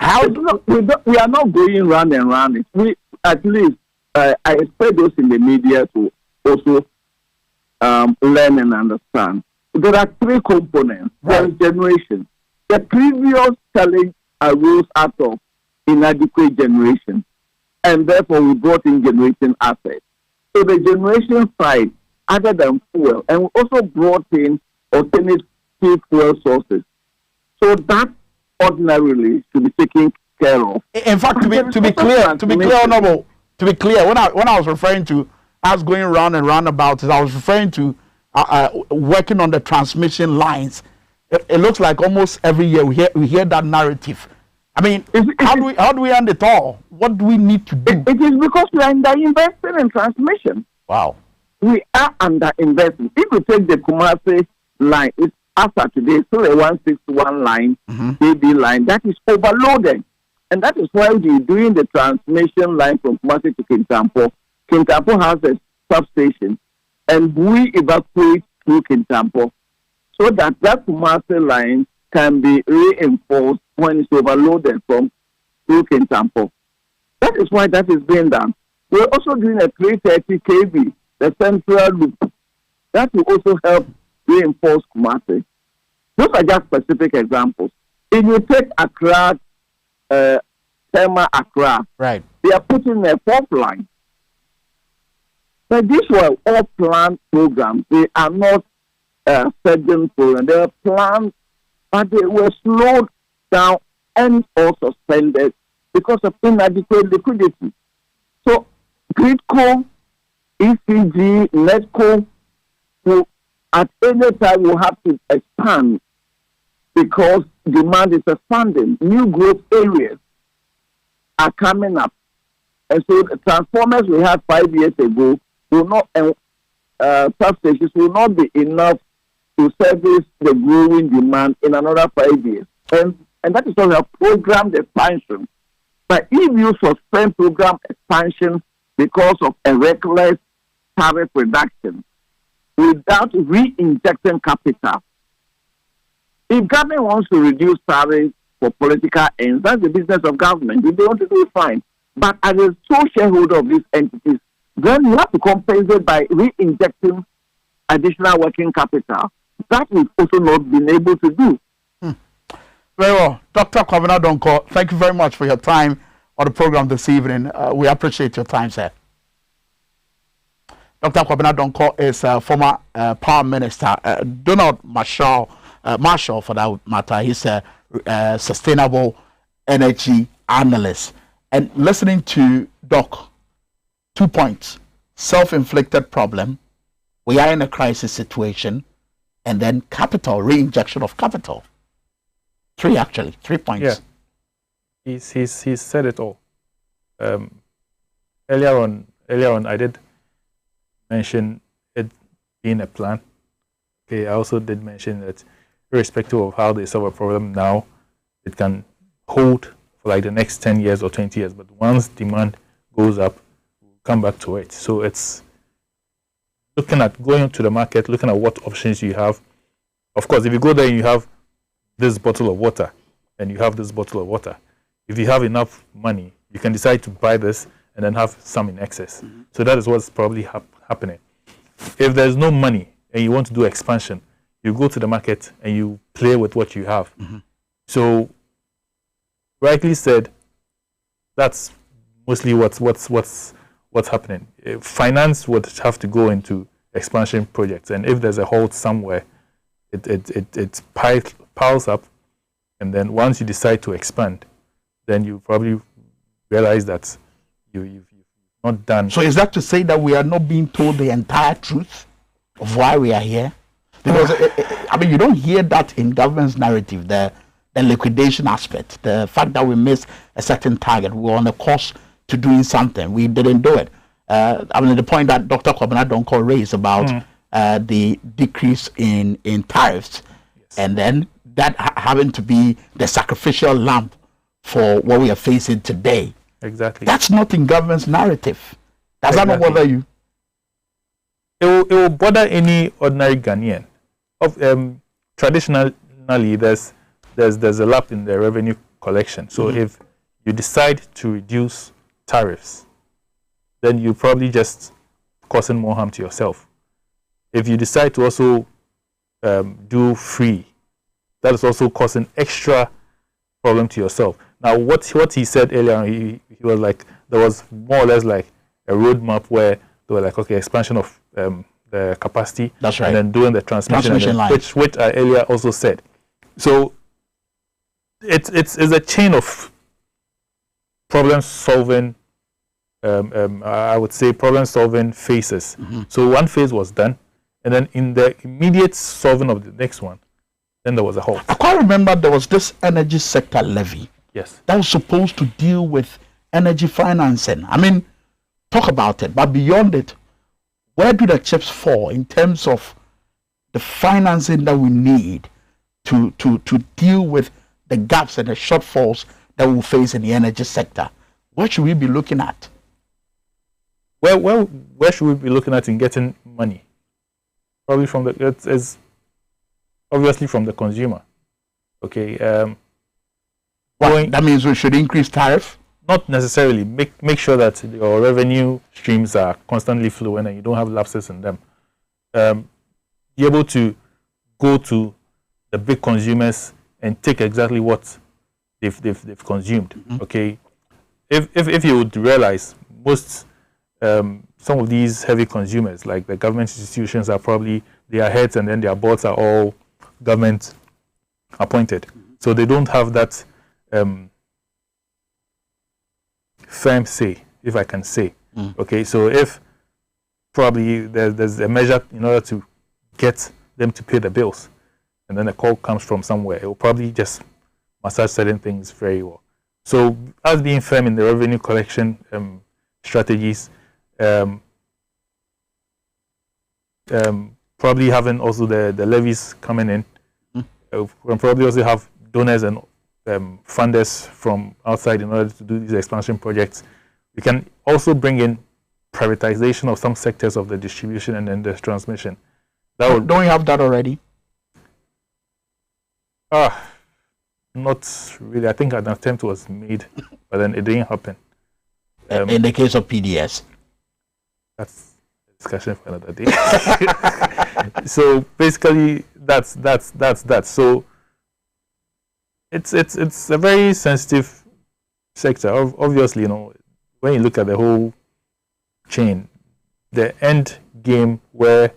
We are not going round and round it. We at least I expect those in the media to also learn and understand. There are three components. There is generation. The previous challenge arose out of inadequate generation, and therefore we brought in generation assets. So the generation side, other than fuel, and we also brought in alternative fuel sources. So that ordinarily should be taken care of. In fact, to be clear, Honorable, to be clear, when I was referring to us going round and round about it, I was referring to working on the transmission lines. It looks like almost every year we hear that narrative. I mean, how do we end it all? What do we need to do? It is because we are underinvesting in transmission. Wow. We are underinvesting. If you take the Kumasi line, it's after today, still a 161 line, KB line, that is overloaded. And that is why we're doing the transmission line from Kumasi to Kintampo. Kintampo has a substation, and we evacuate through Kintampo so that Kumasi line can be reinforced when it's overloaded from through Kintampo. That is why that is being done. We're also doing a 330 kV, the central loop. That will also help reinforce Kumasi. Those are just specific examples. If you take Accra, Tema Accra, right, they are putting a fourth line. But these were all planned programs. They are not scheduled programs. They were planned, but they were slowed down and or suspended because of inadequate liquidity. So, Gridco, ECG, NETCO, who at any time will have to expand because demand is expanding. New growth areas are coming up. And so the transformers we had 5 years ago will not, substations will not be enough to service the growing demand in another 5 years. And that is why we have programmed expansion. But if you suspend program expansion because of a reckless tariff reduction without re-injecting capital, if government wants to reduce tariffs for political ends, that's the business of government. If they want to do it, fine. But as a sole shareholder of these entities, then you have to compensate by re-injecting additional working capital. That we've also not been able to do. Very well. Dr. Kwabena Donkor, thank you very much for your time on the program this evening. We appreciate your time, sir. Dr. Kwabena Donkor is a former power minister. Donald Marshall, for that matter, he's a sustainable energy analyst. And listening to Doc, 2 points. Self-inflicted problem. We are in a crisis situation. And then capital, re-injection of capital. 3 points. Yeah. He's said it all. Earlier on, I did mention it being a plan. Okay, I also did mention that irrespective of how they solve a problem now, it can hold for like the next 10 years or 20 years. But once demand goes up, we'll come back to it. So it's looking at going to the market, looking at what options you have. Of course, if you go there and you have this bottle of water and you have this bottle of water, if you have enough money, you can decide to buy this and then have some in excess. So that is what's probably happening. If there's no money and you want to do expansion, you go to the market and you play with what you have. So, rightly said, that's mostly what's happening. Finance would have to go into expansion projects, and if there's a halt somewhere, it piles up, and then once you decide to expand, then you probably realize that you've not done. So is that to say that we are not being told the entire truth of why we are here? Because I mean, you don't hear that in government's narrative, the liquidation aspect, the fact that we missed a certain target, we were on a course to doing something, we didn't do it. I mean, the point that Dr. Kwabena Donko raised about the decrease in tariffs, and then that having to be the sacrificial lamb for what we are facing today. Exactly. That's not in government's narrative. Does that not bother you? It will bother any ordinary Ghanaian. Traditionally, there's a lap in the revenue collection. So if you decide to reduce tariffs, then you probably just causing more harm to yourself. If you decide to also do free, that is also causing extra problem to yourself. Now, what he said earlier, he was like, there was more or less like a roadmap where they were like, okay, expansion of the capacity. That's right. And then doing the transmission line. which I earlier also said. So it's a chain of problem solving. I would say problem solving phases. So one phase was done, and then in the immediate solving of the next one, then there was a halt. I quite remember there was this energy sector levy. Yes. That was supposed to deal with energy financing. I mean, talk about it, but beyond it, where do the chips fall in terms of the financing that we need to deal with the gaps and the shortfalls that we face in the energy sector? What should we be looking at? Well, where should we be looking at in getting money? Probably from it's obviously from the consumer. Okay. That means we should increase tariff? Not necessarily. Make sure that your revenue streams are constantly flowing and you don't have lapses in them. Be able to go to the big consumers and take exactly what they've consumed. Okay. If you would realize, most some of these heavy consumers, like the government institutions, are probably their heads and then their boards are all government appointed, so they don't have that firm say, if I can say. Okay, so if probably there's a measure in order to get them to pay the bills, and then a call comes from somewhere, it will probably just massage certain things very well. So as being firm in the revenue collection strategies, probably having also the levies coming in, and probably also have donors and funders from outside in order to do these expansion projects. We can also bring in privatization of some sectors of the distribution and then the transmission. Don't we have that already? Not really. I think an attempt was made, but then it didn't happen. In the case of PDS? That's a discussion for another day. So basically, that's that. So it's a very sensitive sector. Obviously, when you look at the whole chain, the end game where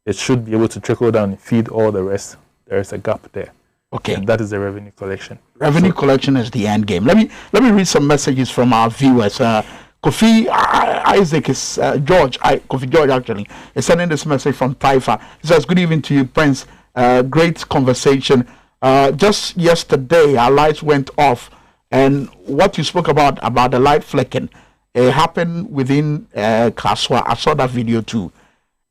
it should be able to trickle down and feed all the rest, there is a gap there. Okay. And that is the revenue collection. Revenue collection is the end game. Let me read some messages from our viewers. Kofi Isaac is Kofi George actually is sending this message from Taifa. He says, "Good evening to you, Prince. Great conversation. Just yesterday, our lights went off, and what you spoke about the light flicking, it happened within Kaswa. I saw that video too.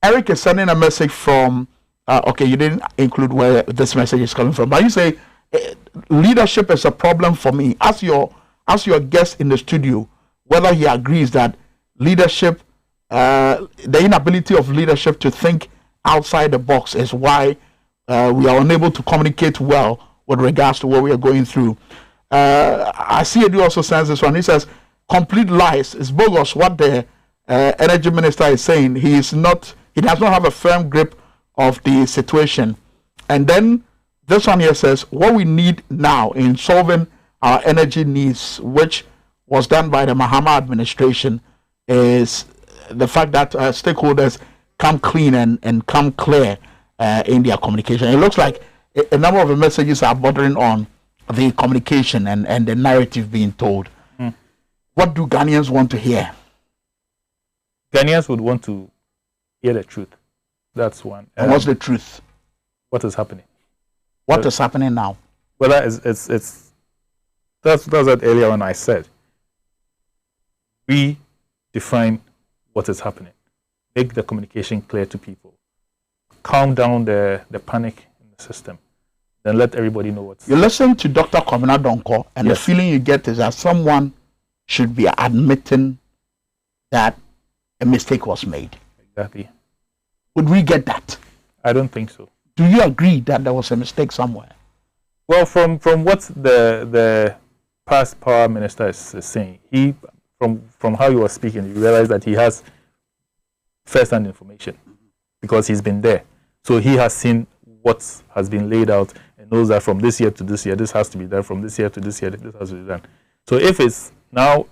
Eric is sending a message from. Okay, you didn't include where this message is coming from, but you say leadership is a problem for me. Ask your guest in the studio whether he agrees that leadership, the inability of leadership to think outside the box, is why we are unable to communicate well with regards to what we are going through. I see Edu also sends this one. He says, complete lies. It's bogus what the energy minister is saying. He does not have a firm grip of the situation. And then this one here says, what we need now in solving our energy needs, which was done by the Mahama administration, is the fact that stakeholders come clean and come clear in their communication. It looks like a number of the messages are bordering on the communication and the narrative being told. What do Ghanaians want to hear? Ghanaians would want to hear the truth. That's one. And what's the truth? What is happening? What is happening now? Well, that's what earlier when I said. We define what is happening. Make the communication clear to people. Calm down the panic in the system. Then let everybody know what's... You listen to Dr. Kwabena Donkor, and yes. The feeling you get is that someone should be admitting that a mistake was made. Exactly. Would we get that? I don't think so. Do you agree that there was a mistake somewhere? Well, from what the past power minister is saying, he from how he was speaking, you realize that he has first-hand information because he's been there. So he has seen what has been laid out and knows that from this year to this year, this has to be done. From this year to this year, this has to be done. So if it's now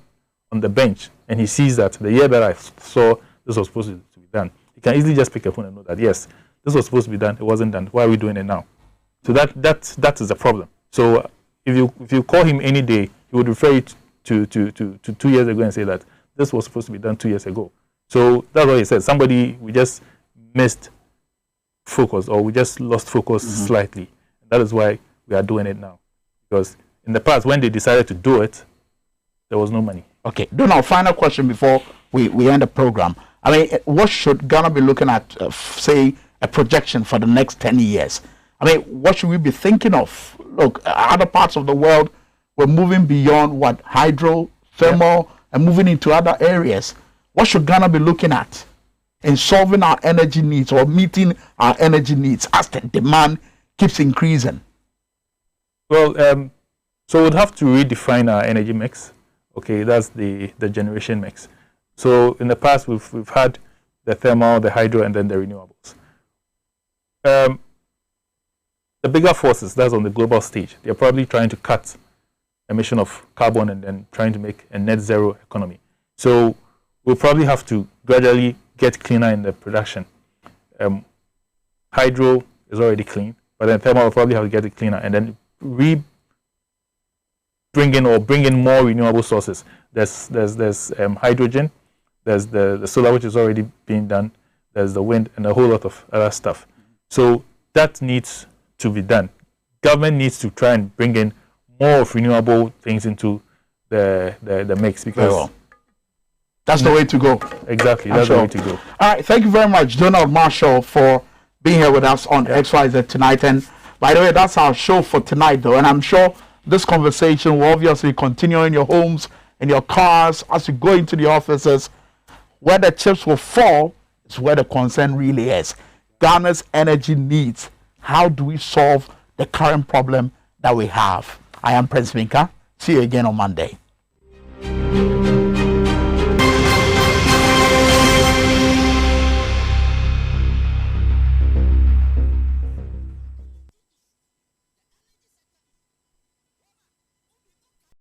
on the bench and he sees that the year that I saw this was supposed to be done, he can easily just pick a phone and know that, yes, this was supposed to be done, it wasn't done. Why are we doing it now? So that is the problem. So if you call him any day, he would refer it to 2 years ago and say that this was supposed to be done 2 years ago. So that's what he said. We just missed focus, or we just lost focus slightly. That is why we are doing it now. Because in the past, when they decided to do it, there was no money. Okay. Donald, final question before we end the program. I mean, what should Ghana be looking at, say, a projection for the next 10 years? I mean, what should we be thinking of? Look, other parts of the world, we're moving beyond what hydro, thermal, and moving into other areas. What should Ghana be looking at in solving our energy needs or meeting our energy needs as the demand keeps increasing? Well, so we'd have to redefine our energy mix. Okay, that's the generation mix. So in the past, we've had the thermal, the hydro, and then the renewables. The bigger forces, that's on the global stage, they're probably trying to cut emission of carbon and then trying to make a net zero economy. So we'll probably have to gradually get cleaner in the production. Hydro is already clean, but then thermal will probably have to get it cleaner and then bring in more renewable sources. There's hydrogen, there's the solar, which is already being done, there's the wind, and a whole lot of other stuff. So that needs to be done. Government needs to try and bring in more of renewable things into the mix, because that's the way to go. Exactly, that's the way to go. All right, thank you very much, Donald Marshall, for being here with us on XYZ tonight. And by the way, that's our show for tonight, though. And I'm sure this conversation will obviously continue in your homes, in your cars, as you go into the offices. Where the chips will fall is where the concern really is. Ghana's energy needs. How do we solve the current problem that we have? I am Prince Minka. See you again on Monday.